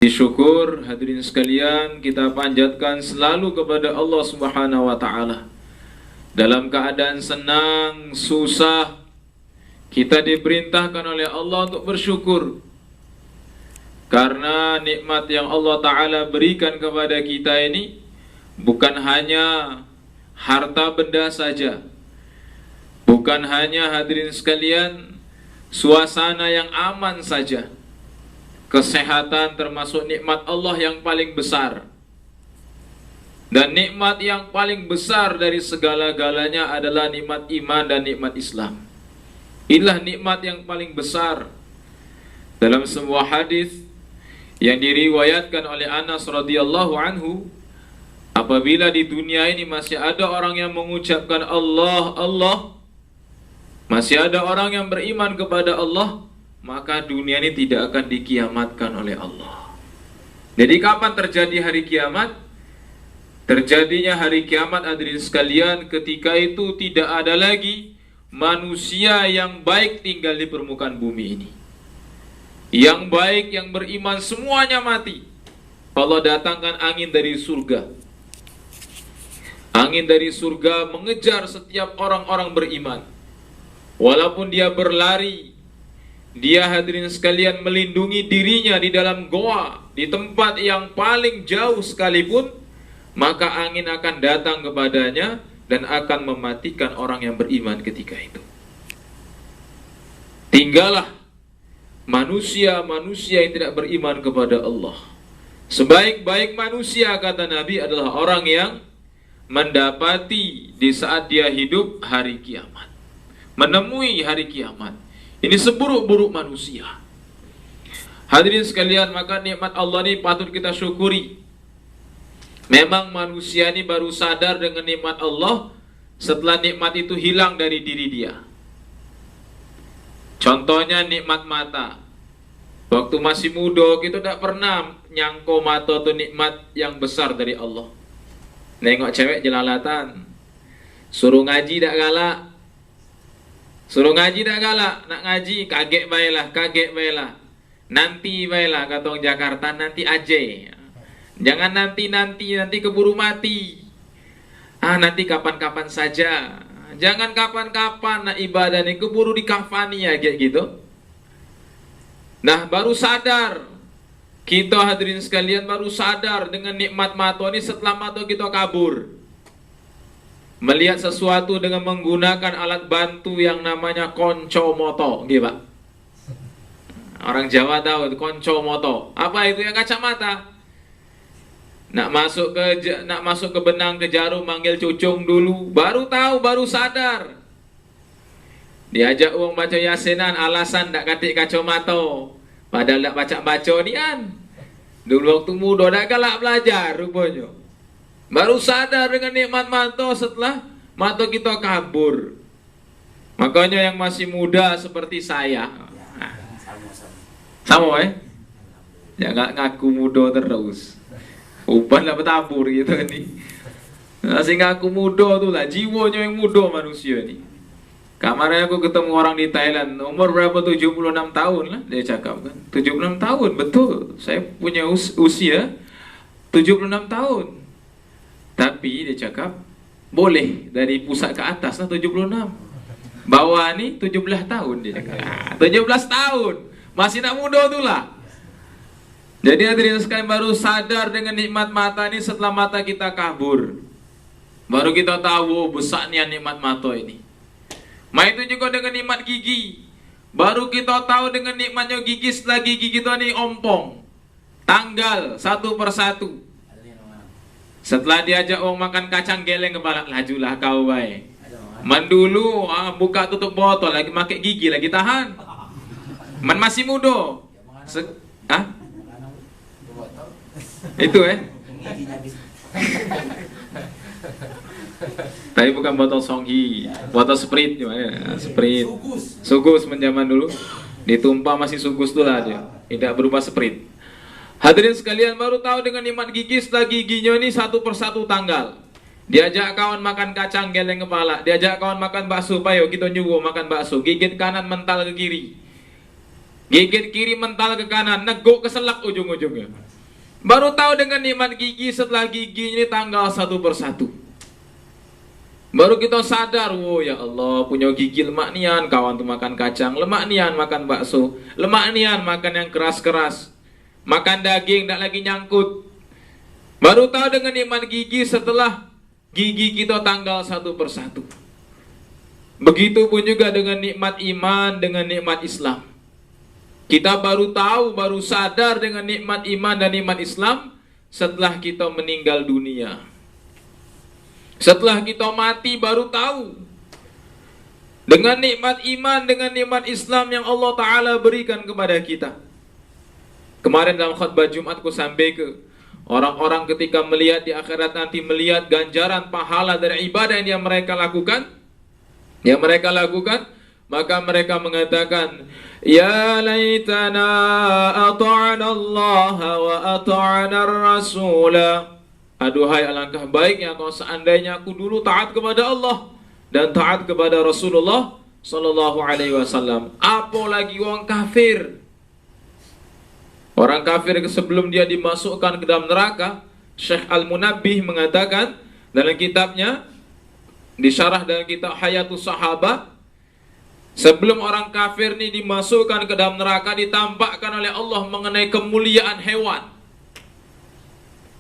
Syukur hadirin sekalian kita panjatkan selalu kepada Allah Subhanahu wa taala. Dalam keadaan senang, susah, kita diperintahkan oleh Allah untuk bersyukur. Karena nikmat yang Allah taala berikan kepada kita ini bukan hanya harta benda saja. Bukan hanya hadirin sekalian suasana yang aman saja. Kesehatan termasuk nikmat Allah yang paling besar. Dan nikmat yang paling besar dari segala-galanya adalah nikmat iman dan nikmat Islam. Inilah nikmat yang paling besar. Dalam sebuah hadis yang diriwayatkan oleh Anas radhiyallahu anhu, apabila di dunia ini masih ada orang yang mengucapkan Allah, Allah, masih ada orang yang beriman kepada Allah, maka dunia ini tidak akan dikiamatkan oleh Allah. Jadi kapan terjadi hari kiamat? Terjadinya hari kiamat hadirin sekalian ketika itu tidak ada lagi manusia yang baik tinggal di permukaan bumi ini. Yang baik, yang beriman semuanya mati. Allah datangkan angin dari surga. Angin dari surga mengejar setiap orang-orang beriman. Walaupun dia berlari, dia hadirin sekalian melindungi dirinya di dalam goa, di tempat yang paling jauh sekalipun, maka angin akan datang kepadanya dan akan mematikan orang yang beriman ketika itu. Tinggallah manusia-manusia yang tidak beriman kepada Allah. Sebaik-baik manusia, kata Nabi, adalah orang yang mendapati di saat dia hidup hari kiamat, menemui hari kiamat. Ini seburuk-buruk manusia. Hadirin sekalian, maka nikmat Allah ini patut kita syukuri. Memang manusia ini baru sadar dengan nikmat Allah setelah nikmat itu hilang dari diri dia. Contohnya nikmat mata. Waktu masih muda kita tidak pernah nyangko mata itu nikmat yang besar dari Allah. Nengok cewek jelalatan, suruh ngaji tak galak. Suruh ngaji tak galak, nak ngaji kaget baiklah. Nanti baiklah, kata orang Jakarta, nanti aja. Jangan nanti keburu mati. Nanti kapan-kapan saja. Jangan kapan-kapan, nak ibadah ni keburu dikafani ya, kayak gitu. Nah, baru sadar. Kita hadirin sekalian baru sadar dengan nikmat mata ini setelah mata kita kabur. Melihat sesuatu dengan menggunakan alat bantu yang namanya konco moto, gitu Pak. Orang Jawa tahu itu konco moto. Apa itu? Yang kacamata. Nak masuk ke benang, ke jarum, manggil cucung dulu, baru tahu, baru sadar. Diajak uang baca yasinan, alasan tak katik kacamata. Padahal tak baca nian. Dulu waktu muda tak galak belajar rupanya. Baru sadar dengan nikmat mata setelah mata kita kabur. Makanya yang masih muda seperti saya, sama ya nggak ngaku muda terus. Uban lah bertabur gitu nih. Masih ngaku muda tuh lah, jiwanya yang muda manusia nih. Kemarin aku ketemu orang di Thailand, umur berapa, 76 tahun lah dia cakap kan. 76 tahun, betul. Saya punya usia 76 tahun. Tapi dia cakap boleh dari pusat ke atas lah 76. Bawah ni 17 tahun dia cakap. 17 tahun. Masih nak muda tu lah. Jadi hadirin sekalian baru sadar dengan nikmat mata ini setelah mata kita kabur. Baru kita tahu besarnya nikmat mata ini. Itu juga dengan nikmat gigi. Baru kita tahu dengan nikmatnya gigi setelah gigi kita ni ompong. Tanggal satu persatu. Setelah diajak orang makan kacang geleng kepala, lajulah kau baik. Dulu buka tutup botol lagi pakai gigi lagi tahan. Masih muda. Itu Tapi bukan botol Songhi, botol Sprite gimana? Sprite. Sugus menjaman dulu. Ditumpah masih sugus tuh lah dia. Tidak berubah Sprite. Hadirin sekalian baru tahu dengan nikmat gigi setelah giginya ini satu persatu tanggal. Diajak kawan makan kacang geleng kepala, diajak kawan makan bakso, payo kita nyuruh makan bakso, gigit kanan mental ke kiri. Gigit kiri mental ke kanan, neguk ke selak ujung-ujungnya. Baru tahu dengan nikmat gigi setelah gigi ini tanggal satu persatu. Baru kita sadar, oh ya Allah, punya gigi lemak nian, kawan tuh makan kacang, lemak nian makan bakso, lemak nian makan yang keras-keras, makan daging, tak lagi nyangkut. Baru tahu dengan nikmat gigi setelah gigi kita tanggal satu persatu. Begitupun juga dengan nikmat iman, dengan nikmat Islam. Kita baru tahu, baru sadar dengan nikmat iman dan nikmat Islam setelah kita meninggal dunia. Setelah kita mati baru tahu dengan nikmat iman, dengan nikmat Islam yang Allah Ta'ala berikan kepada kita. Kemarin dalam khutbah Jumatku sampai ke orang-orang ketika melihat di akhirat nanti, melihat ganjaran pahala dari ibadah yang mereka lakukan, maka mereka mengatakan, ya laitana ata'ana Allah wa ata'ana Rasulah. Aduhai alangkah baiknya kalau seandainya aku dulu taat kepada Allah dan taat kepada Rasulullah sallallahu alaihi wasallam. Apalagi orang kafir. Orang kafir sebelum dia dimasukkan ke dalam neraka, Syekh Al-Munabbih mengatakan dalam kitabnya, disyarah dalam kitab Hayatus Sahabah, sebelum orang kafir ini dimasukkan ke dalam neraka, ditampakkan oleh Allah mengenai kemuliaan hewan.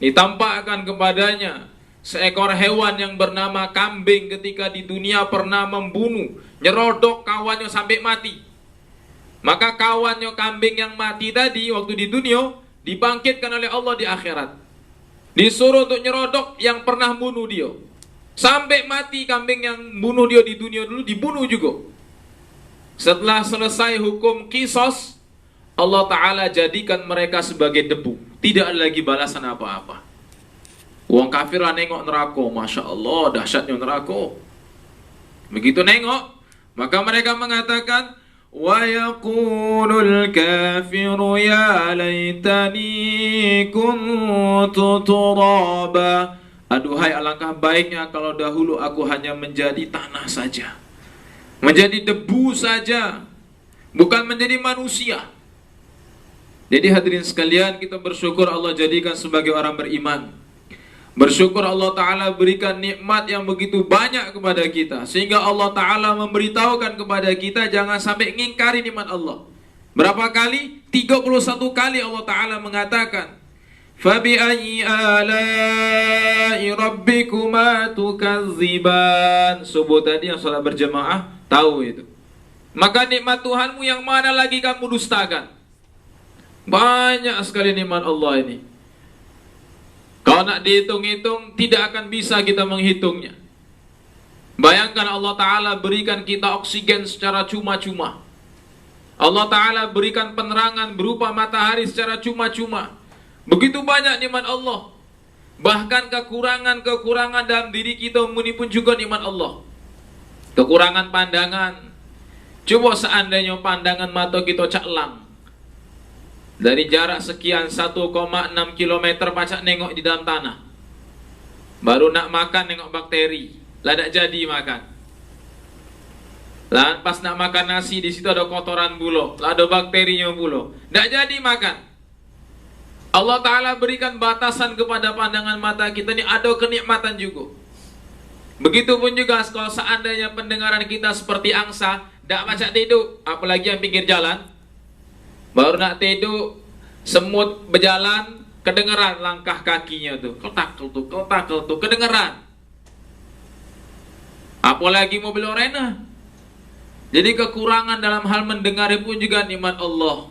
Ditampakkan kepadanya seekor hewan yang bernama kambing ketika di dunia pernah membunuh, nyerodok kawannya sampai mati. Maka kawannya kambing yang mati tadi waktu di dunia dibangkitkan oleh Allah di akhirat. Disuruh untuk nyerodok yang pernah bunuh dia. Sampai mati kambing yang bunuh dia di dunia dulu dibunuh juga. Setelah selesai hukum kisos, Allah Ta'ala jadikan mereka sebagai debu. Tidak ada lagi balasan apa-apa. Orang kafir lah nengok neraka, Masya Allah, dahsyatnya neraka. Begitu nengok, maka mereka mengatakan, wa yaqulul kafiru ya laitani kuntu turaba. Aduhai alangkah baiknya kalau dahulu aku hanya menjadi tanah saja, menjadi debu saja, bukan menjadi manusia. Jadi hadirin sekalian, kita bersyukur Allah jadikan sebagai orang beriman. Bersyukur Allah Ta'ala berikan nikmat yang begitu banyak kepada kita, sehingga Allah Ta'ala memberitahukan kepada kita jangan sampai ngingkari nikmat Allah. Berapa kali? 31 kali Allah Ta'ala mengatakan, فَبِأَيِّ آلَاءِ رَبِّكُمَا تُكَذِّبَانِ. Subuh tadi yang salat berjamaah tahu itu. Maka nikmat Tuhanmu yang mana lagi kamu dustakan? Banyak sekali nikmat Allah ini. Kalau nak dihitung-hitung tidak akan bisa kita menghitungnya. Bayangkan Allah Ta'ala berikan kita oksigen secara cuma-cuma. Allah Ta'ala berikan penerangan berupa matahari secara cuma-cuma. Begitu banyak nikmat Allah. Bahkan kekurangan-kekurangan dalam diri kita ini pun juga nikmat Allah. Kekurangan pandangan. Coba seandainya pandangan mata kita caklang, dari jarak sekian 1,6 km pacak nengok di dalam tanah. Baru nak makan nengok bakteri, lah tak jadi makan. Lah pas nak makan nasi di situ ada kotoran pula, lah ada bakterinya pula, tak jadi makan. Allah Ta'ala berikan batasan kepada pandangan mata kita ni, ada kenikmatan juga. Begitupun juga kalau seandainya pendengaran kita seperti angsa, tak pacak tidur, apalagi yang pinggir jalan. Baru nak tidur, semut berjalan, kedengeran langkah kakinya tuh, ketak tuh, kedengeran. Apalagi mobil orena. Jadi kekurangan dalam hal mendengar pun juga nikmat Allah.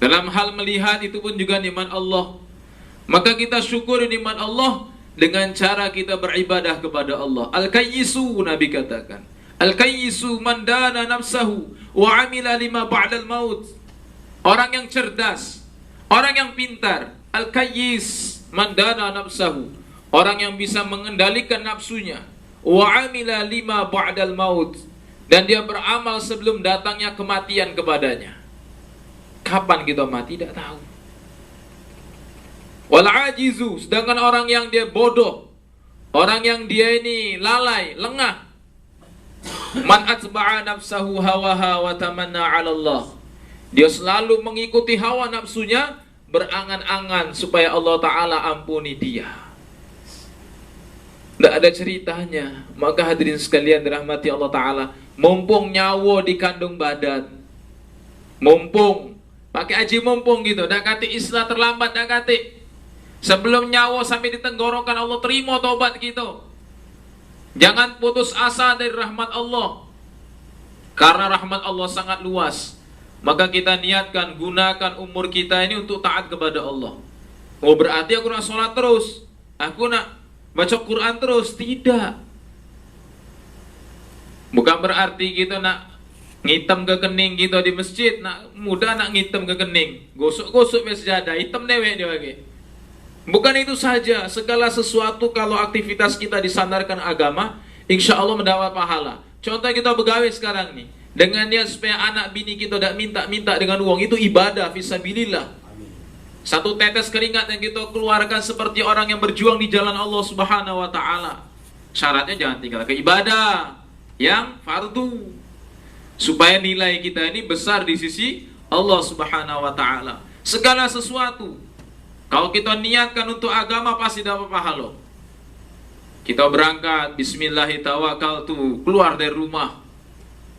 Dalam hal melihat itu pun juga nikmat Allah. Maka kita syukuri nikmat Allah dengan cara kita beribadah kepada Allah. Al-Kayyisu, Nabi katakan, Al-Kayyisu man dana nafsahu wa amila lima ba'dal maut. Orang yang cerdas, orang yang pintar. Al-Kayyis man dana nafsahu, orang yang bisa mengendalikan nafsunya. Wa amila lima ba'dal maut, dan dia beramal sebelum datangnya kematian kepadanya. Kapan kita mati tidak tahu. Wal ajizu, sedangkan orang yang dia bodoh, orang yang dia ini lalai, lengah. Man atba'a nafsahu hawaha wa tamanna 'ala Allah. Dia selalu mengikuti hawa nafsunya, berangan-angan supaya Allah Ta'ala ampuni dia. Tidak ada ceritanya. Maka hadirin sekalian dirahmati Allah Ta'ala, mumpung nyawa di kandung badan, mumpung, pakai aji mumpung gitu, dak kati Islam terlambat, dak kati. Sebelum nyawa sampai di tenggorokan Allah terima taubat gitu. Jangan putus asa dari rahmat Allah. Karena rahmat Allah sangat luas. Maka kita niatkan, gunakan umur kita ini untuk taat kepada Allah. Oh berarti aku nak sholat terus, aku nak baca Quran terus? Tidak. Bukan berarti kita nak ngitam ke kening gitu di masjid, nak mudah nak ngitam ke kening, gosok-gosok sejadah, hitam dewek dia lagi. Bukan itu saja, segala sesuatu kalau aktivitas kita disandarkan agama, insya Allah mendapat pahala. Contoh kita begawe sekarang nih, dengan niat supaya anak bini kita tidak minta-minta dengan uang, itu ibadah fisabilillah. Satu tetes keringat yang kita keluarkan seperti orang yang berjuang di jalan Allah Subhanahu wa Ta'ala. Syaratnya jangan tinggalkan ibadah yang fardu, supaya nilai kita ini besar di sisi Allah Subhanahu wa Ta'ala. Segala sesuatu kalau kita niatkan untuk agama pasti dapat pahala. Kita berangkat, bismillahirrahmanirrahim, keluar dari rumah,